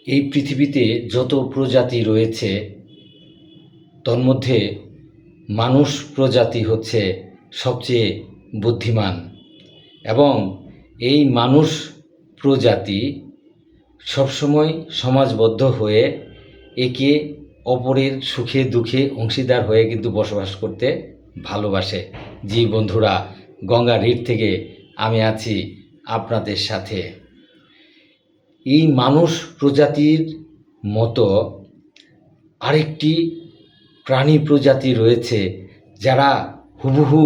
এই পৃথিবীতে যত প্রজাতি রয়েছে তন্মধ্যে মানুষ প্রজাতি হচ্ছে সবচেয়ে বুদ্ধিমান এবং এই মানুষ প্রজাতি সবসময় সমাজবদ্ধ হয়ে একে অপরের সুখে দুঃখে অংশীদার হয়ে কিন্তু বসবাস করতে ভালোবাসে। জি বন্ধুরা, গঙ্গা রিট থেকে আমি আছি আপনাদের সাথে। এই মানুষ প্রজাতির মতো আরেকটি প্রাণী প্রজাতি রয়েছে যারা হুবহু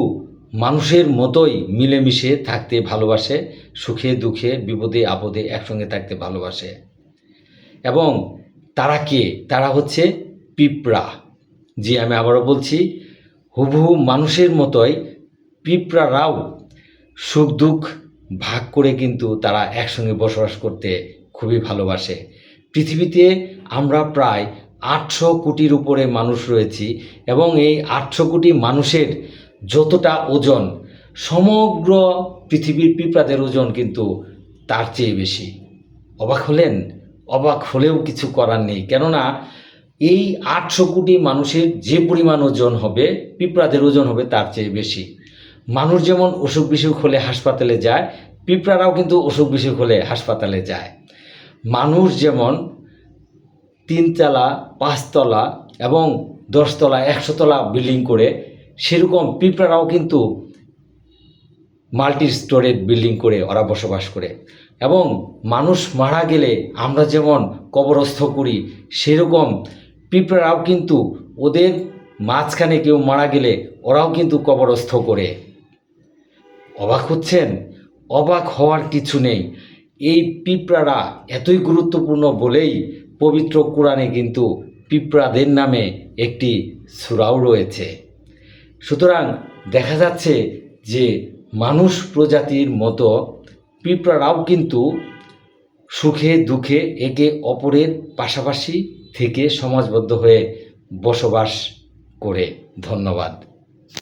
মানুষের মতোই মিলেমিশে থাকতে ভালোবাসে, সুখে দুঃখে বিপদে আপদে একসঙ্গে থাকতে ভালোবাসে। এবং তারা কে? তারা হচ্ছে পিঁপড়া। জি, আমি আবারও বলছি, হুবহু মানুষের মতোই পিঁপড়ারাও সুখ দুঃখ ভাগ করে কিন্তু তারা একসঙ্গে বসবাস করতে খুবই ভালোবাসে। পৃথিবীতে আমরা প্রায় 800 কোটির উপরে মানুষ রয়েছি এবং এই 800 কোটি মানুষের যতটা ওজন, সমগ্র পৃথিবীর পিঁপড়াদের ওজন কিন্তু তার চেয়ে বেশি। অবাক হলেন? অবাক হলেও কিছু করার নেই, কেননা এই 800 কোটি মানুষের যে পরিমাণ ওজন হবে, পিঁপড়াদের ওজন হবে তার চেয়ে বেশি। মানুষ যেমন অসুখ বিসুখ হলে হাসপাতালে যায়, পিঁপড়ারাও কিন্তু অসুখ বিসুখ হলে হাসপাতালে যায়। মানুষ যেমন 3 তলা 5 তলা এবং 10 তলা 100 তলা বিল্ডিং করে, সেরকম পিঁপড়ারাও কিন্তু মাল্টি স্টোরেজ বিল্ডিং করে ওরা বসবাস করে। এবং মানুষ মারা গেলে আমরা যেমন কবরস্থ করি, সেরকম পিঁপড়ারাও কিন্তু ওদের মাঝখানে কেউ মারা গেলে ওরাও কিন্তু কবরস্থ করে। অবাক হচ্ছেন? অবাক হওয়ার কিছু নেই। এই পিঁপড়ারা এতই গুরুত্বপূর্ণ বলেই পবিত্র কোরআনে কিন্তু পিঁপড়াদের নামে একটি সূরাও রয়েছে। সুতরাং দেখা যাচ্ছে যে মানুষ প্রজাতির মতো পিঁপড়ারাও কিন্তু সুখে দুঃখে একে অপরের পাশাপাশি থেকে সমাজবদ্ধ হয়ে বসবাস করে। ধন্যবাদ।